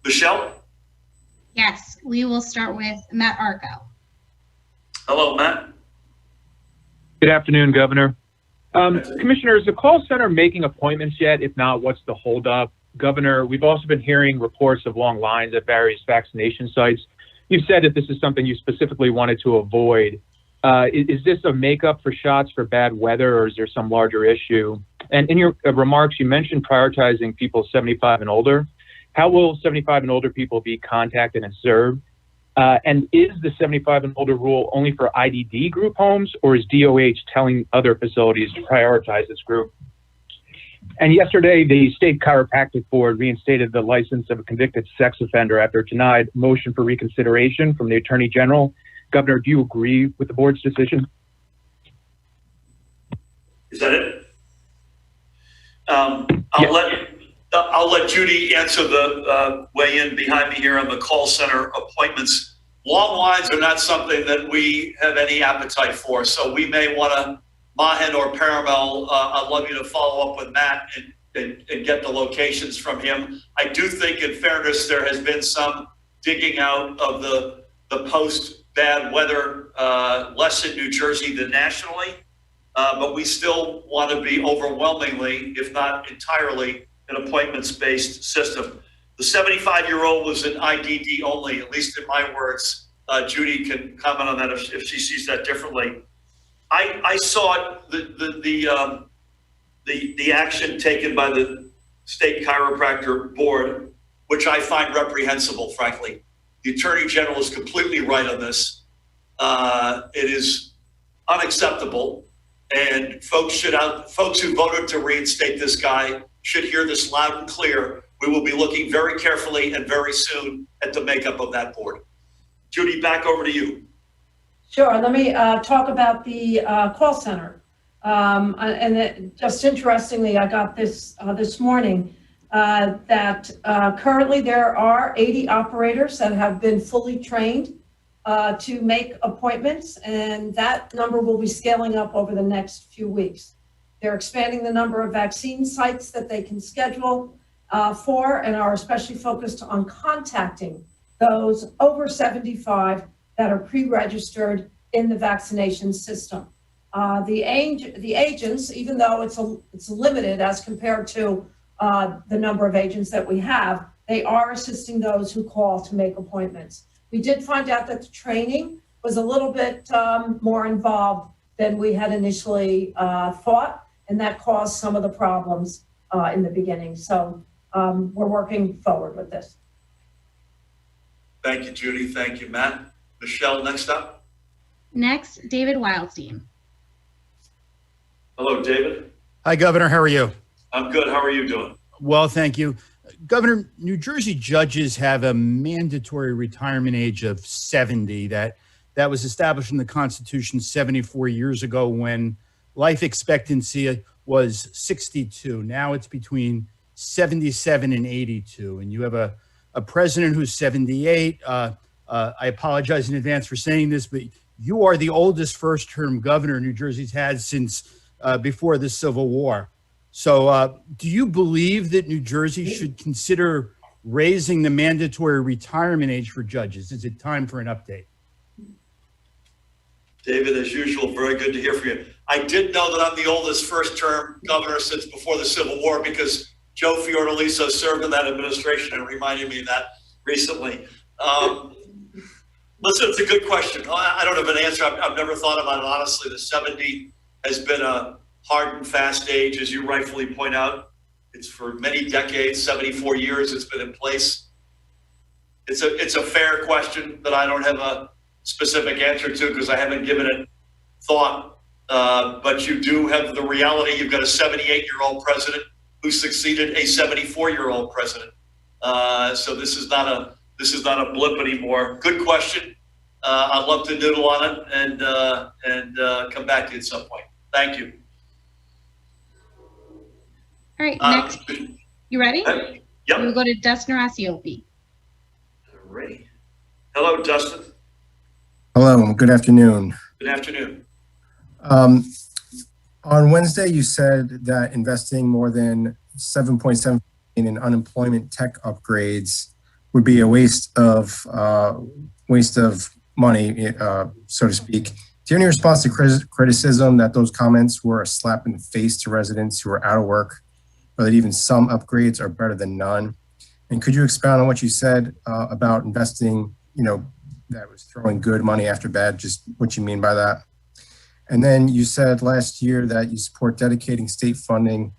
Michelle? Yes, we will start with Matt Arco. Hello, Matt. Good afternoon, Governor. Commissioner, is the call center making appointments yet? If not, what's the holdup? Governor, we've also been hearing reports of long lines at various vaccination sites. You've said that this is something you specifically wanted to avoid. Is this a makeup for shots for bad weather, or is there some larger issue? And in your remarks, you mentioned prioritizing people 75 and older. How will 75 and older people be contacted and served? And is the 75 and older rule only for IDD group homes, or is DOH telling other facilities to prioritize this group? And yesterday, the state chiropractic board reinstated the license of a convicted sex offender after a denied motion for reconsideration from the Attorney General. Governor, do you agree with the board's decision? Is that it? I'll let Judy answer the weigh in behind me here on the call center appointments. Long lines are not something that we have any appetite for, so we may want to, Mahan or Paramel, I'd love you to follow up with Matt and get the locations from him. I do think, in fairness, there has been some digging out of the post-bad weather, less in New Jersey than nationally, but we still want to be overwhelmingly, if not entirely, an appointments-based system. The 75-year-old was an IDD only, at least in my words. Judy can comment on that if she sees that differently. I saw the action taken by the state chiropractor board, which I find reprehensible, frankly. The Attorney General is completely right on this. It is unacceptable, and folks who voted to reinstate this guy should hear this loud and clear. We will be looking very carefully and very soon at the makeup of that board. Judy, back over to you. Sure. Let me talk about the call center. Just interestingly, I got this this morning that currently there are 80 operators that have been fully trained to make appointments, and that number will be scaling up over the next few weeks. They're expanding the number of vaccine sites that they can schedule for, and are especially focused on contacting those over 75 that are pre-registered in the vaccination system. The agents, even though it's limited as compared to the number of agents that we have, they are assisting those who call to make appointments. We did find out that the training was a little bit more involved than we had initially thought, and that caused some of the problems in the beginning. So we're working forward with this. Thank you, Judy. Thank you, Matt. Michelle, next up. Next, David Wildstein. Hello, David. Hi, Governor. How are you? I'm good. How are you doing? Well, thank you. Governor, New Jersey judges have a mandatory retirement age of 70 that was established in the Constitution 74 years ago when life expectancy was 62. Now it's between 77 and 82. And you have a president who's 78. I apologize in advance for saying this, but you are the oldest first-term governor New Jersey's had since before the Civil War. So do you believe that New Jersey should consider raising the mandatory retirement age for judges? Is it time for an update? David, as usual, very good to hear from you. I did know that I'm the oldest first-term governor since before the Civil War because Joe Fiordaliso served in that administration and reminded me of that recently. Listen, it's a good question. I don't have an answer. I've never thought about it, honestly. The 70 has been a hard and fast age, as you rightfully point out. It's for many decades, 74 years it's been in place. It's a fair question that I don't have a specific answer to because I haven't given it thought. But you do have the reality. You've got a 78-year-old president who succeeded a 74-year-old president. So this is not a blip anymore. Good question. I'd love to noodle on it and come back to you at some point. Thank you. All right, next. You ready? Yep. We'll go to Dustin Rasiopi. Ready. Hello, Dustin. Hello, good afternoon. Good afternoon. On Wednesday, you said that investing more than $7.7 billion in unemployment tech upgrades would be a waste of money, so to speak. Do you have any response to criticism that those comments were a slap in the face to residents who are out of work, or that even some upgrades are better than none? And could you expound on what you said about investing, that was throwing good money after bad, just what you mean by that? And then you said last year that you support dedicating state funding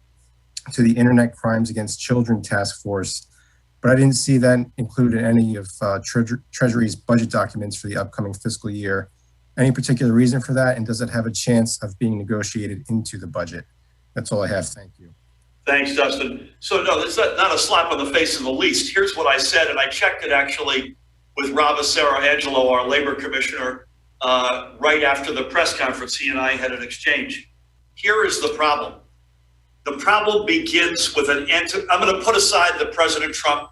to the Internet Crimes Against Children Task Force. but I didn't see that included in any of Treasury's budget documents for the upcoming fiscal year. Any particular reason for that, and does it have a chance of being negotiated into the budget? That's all I have. Thank you. Thanks, Dustin. So no, that's not a slap on the face in the least. Here's what I said, and I checked it actually with Ravasera Angelo, our labor commissioner, right after the press conference. He and I had an exchange. Here is the problem. The problem begins with I'm going to put aside that President Trump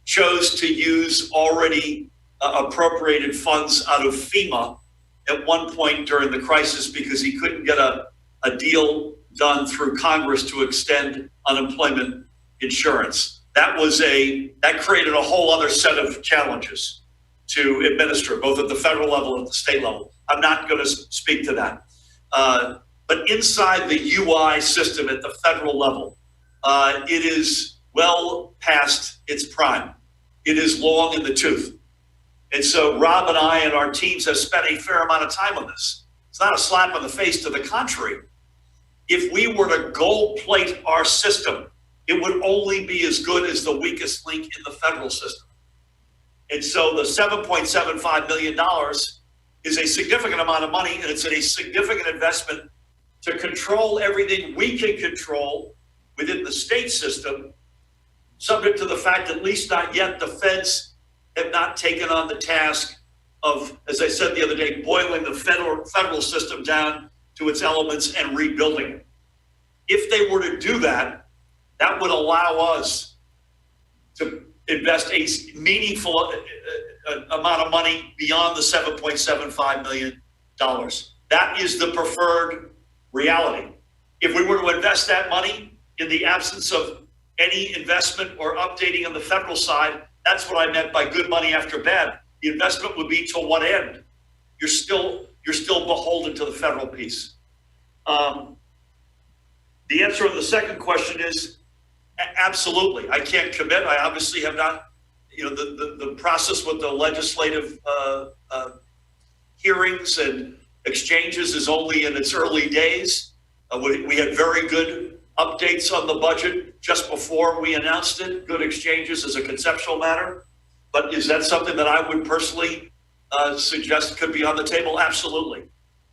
chose to use already appropriated funds out of FEMA at one point during the crisis because he couldn't get a deal done through Congress to extend unemployment insurance. That created a whole other set of challenges to administer, both at the federal level and at the state level. I'm not going to speak to that. But inside the UI system at the federal level, it is well past its prime. It is long in the tooth. And so Rob and I and our teams have spent a fair amount of time on this. It's not a slap on the face, to the contrary. If we were to gold plate our system, it would only be as good as the weakest link in the federal system. And so the $7.75 million is a significant amount of money, and it's a significant investment to control everything we can control within the state system, subject to the fact, at least not yet, the feds have not taken on the task of, as I said the other day, boiling the federal system down to its elements and rebuilding it. If they were to do that, that would allow us to invest a meaningful amount of money beyond the $7.75 million. That is the preferred reality. If we were to invest that money in the absence of any investment or updating on the federal side, that's what I meant by good money after bad. The investment would be to what end? You're still beholden to the federal piece. The answer to the second question is absolutely. I can't commit. I obviously have not, the process with the legislative hearings and exchanges is only in its early days. We had very good updates on the budget just before we announced it, good exchanges as a conceptual matter. But is that something that I would personally suggest could be on the table? Absolutely.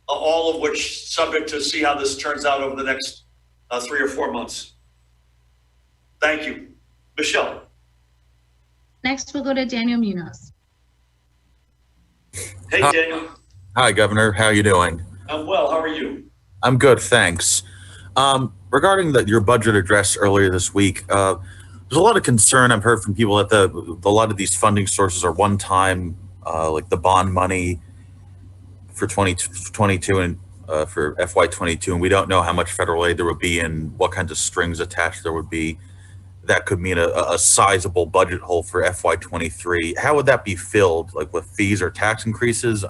All of which subject to see how this turns out over the next 3 or 4 months. Thank you. Michelle. Next, we'll go to Daniel Munoz. Hey, Daniel. Hi, Governor. How are you doing? I'm well. How are you? I'm good, thanks. Regarding your budget address earlier this week, there's a lot of concern. I've heard from people that a lot of these funding sources are one-time, like the bond money for 2022 and for FY22, and we don't know how much federal aid there would be and what kinds of strings attached there would be. That could mean a sizable budget hole for FY23. How would that be filled, like with fees or tax increases?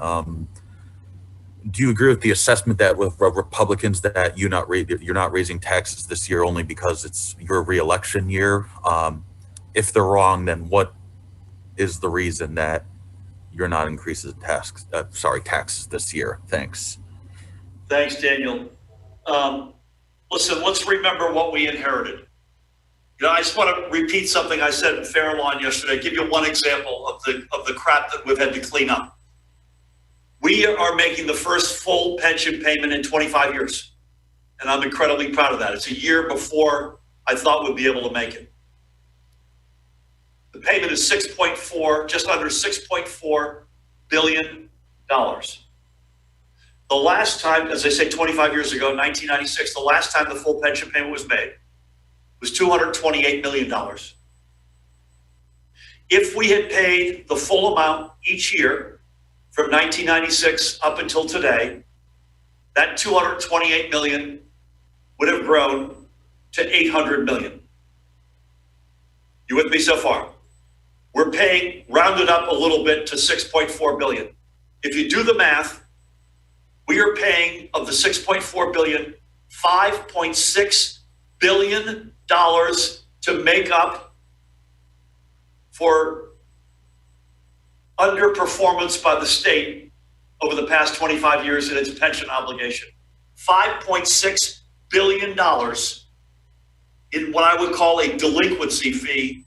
Do you agree with the assessment that with Republicans that you're not raising taxes this year only because it's your re-election year? If they're wrong, then what is the reason that you're not increasing taxes this year? Thanks. Thanks, Daniel. Listen, let's remember what we inherited. I just want to repeat something I said in Fairlawn yesterday. Give you one example of the crap that we've had to clean up. We are making the first full pension payment in 25 years, and I'm incredibly proud of that. It's a year before I thought we'd be able to make it. The payment is just under $6.4 billion. The last time, as I say, 25 years ago, 1996, the last time the full pension payment was made was $228 million. If we had paid the full amount each year from 1996 up until today, that $228 million would have grown to $800 million. You with me so far? We're paying, rounded up a little bit, to $6.4 billion. If you do the math, we are paying of the $6.4 billion, $5.6 billion to make up for underperformance by the state over the past 25 years in its pension obligation. $5.6 billion in what I would call a delinquency fee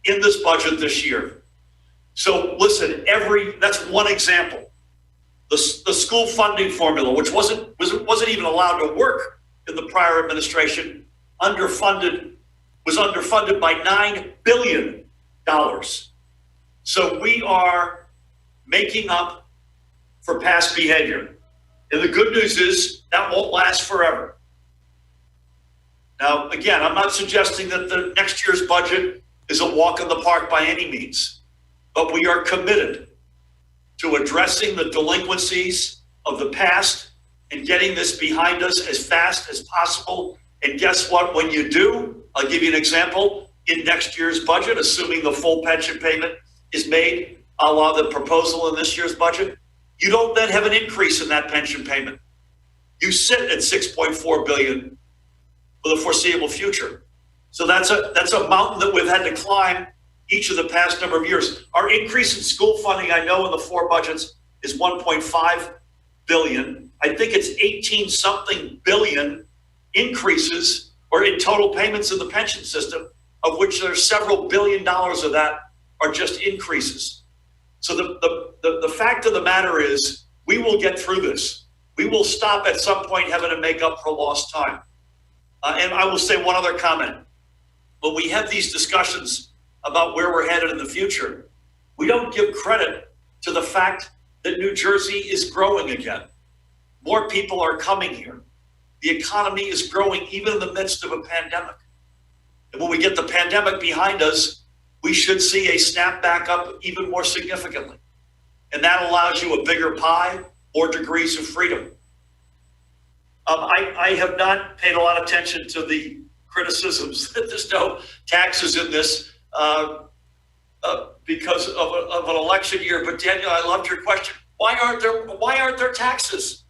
in this budget this year. So listen, that's one example. The school funding formula, which wasn't even allowed to work in the prior administration, was underfunded by $9 billion. So we are making up for past behavior. And the good news is that won't last forever. Now, again, I'm not suggesting that the next year's budget is a walk in the park by any means, but we are committed to addressing the delinquencies of the past and getting this behind us as fast as possible. And guess what? When you do, I'll give you an example. In next year's budget, assuming the full pension payment is made a la the proposal in this year's budget, you don't then have an increase in that pension payment. You sit at $6.4 billion for the foreseeable future. So that's a mountain that we've had to climb each of the past number of years. Our increase in school funding, I know in the 4 budgets, is $1.5 billion. I think it's 18 something billion increases or in total payments in the pension system, of which there's several $billion of that are just increases. So the fact of the matter is we will get through this. We will stop at some point having to make up for lost time. And I will say one other comment. When we have these discussions about where we're headed in the future, we don't give credit to the fact that New Jersey is growing again. More people are coming here. The economy is growing even in the midst of a pandemic. And when we get the pandemic behind us, we should see a snap back up even more significantly. And that allows you a bigger pie, more degrees of freedom. I have not paid a lot of attention to the criticisms that there's no taxes in this because of an election year. But Daniel, I loved your question. Why aren't there taxes?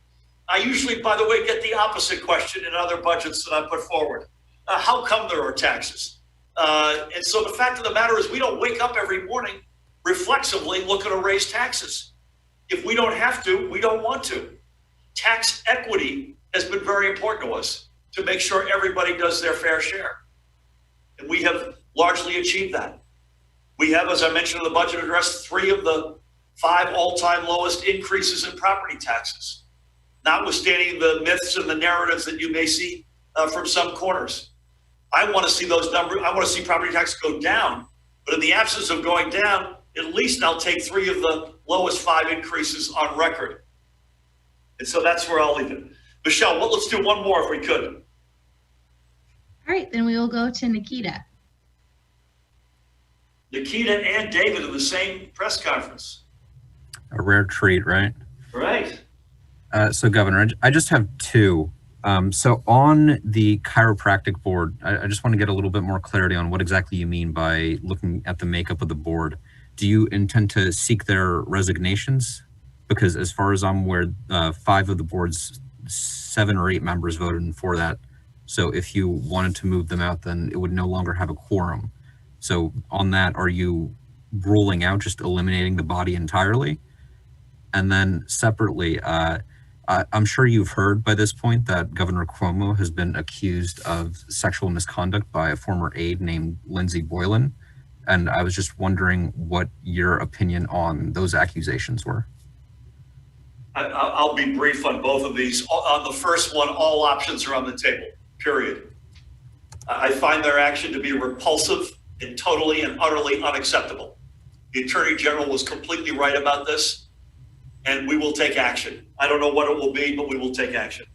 I usually, by the way, get the opposite question in other budgets that I put forward. How come there are taxes? And so the fact of the matter is we don't wake up every morning reflexively looking to raise taxes. If we don't have to, we don't want to. Tax equity has been very important to us to make sure everybody does their fair share. And we have largely achieved that. We have, as I mentioned in the budget address, 3 of the 5 all-time lowest increases in property taxes, notwithstanding the myths and the narratives that you may see from some corners. I want to see those numbers. I want to see property taxes go down, but in the absence of going down, at least I'll take 3 of the lowest 5 increases on record. And so that's where I'll leave it. Michelle, let's do one more if we could. All right, then we will go to Nikita. Nikita and David in the same press conference. A rare treat, right? Right. So, Governor, I just have 2. So on the chiropractic board, I just want to get a little bit more clarity on what exactly you mean by looking at the makeup of the board. Do you intend to seek their resignations? Because as far as I'm aware, 5 of the board's 7 or 8 members voted for that. So if you wanted to move them out, then it would no longer have a quorum. So on that, are you ruling out just eliminating the body entirely? And then separately, I'm sure you've heard by this point that Governor Cuomo has been accused of sexual misconduct by a former aide named Lindsay Boylan. And I was just wondering what your opinion on those accusations were. I'll be brief on both of these. On the first one, all options are on the table, period. I find their action to be repulsive and totally and utterly unacceptable. The Attorney General was completely right about this, and we will take action. I don't know what it will be, but we will take action.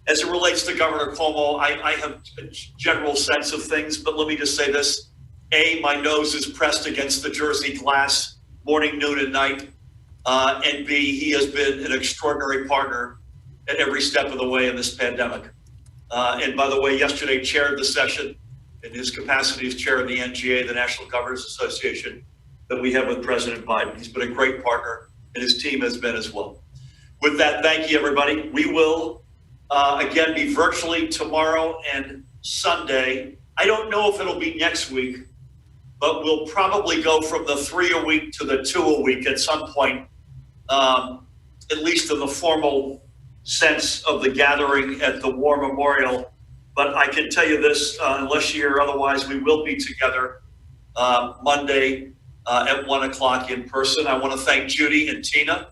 As it relates to Governor Cuomo, I have a general sense of things, but let me just say this. A, my nose is pressed against the Jersey glass morning, noon, and night. And B, he has been an extraordinary partner at every step of the way in this pandemic. And by the way, yesterday chaired the session in his capacity as chair of the NGA, the National Governors Association, that we have with President Biden. He's been a great partner, and his team has been as well. With that, thank you, everybody. We will, again, be virtually tomorrow and Sunday. I don't know if it'll be next week, but we'll probably go from the 3 a week to the 2 a week at some point, at least in the formal sense of the gathering at the War Memorial. But I can tell you this, unless you hear otherwise, we will be together Monday at 1 o'clock in person. I want to thank Judy and Tina.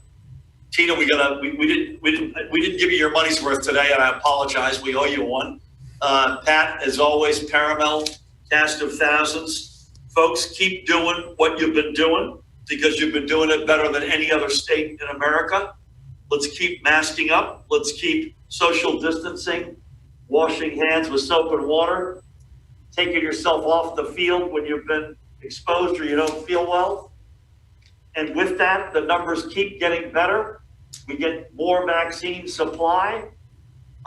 Tina, we didn't give you your money's worth today, and I apologize. We owe you one. Pat, as always, paramount, cast of thousands. Folks, keep doing what you've been doing because you've been doing it better than any other state in America. Let's keep masking up. Let's keep social distancing, washing hands with soap and water, taking yourself off the field when you've been exposed or you don't feel well. And with that, the numbers keep getting better. We get more vaccine supply.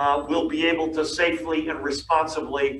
We'll be able to safely and responsibly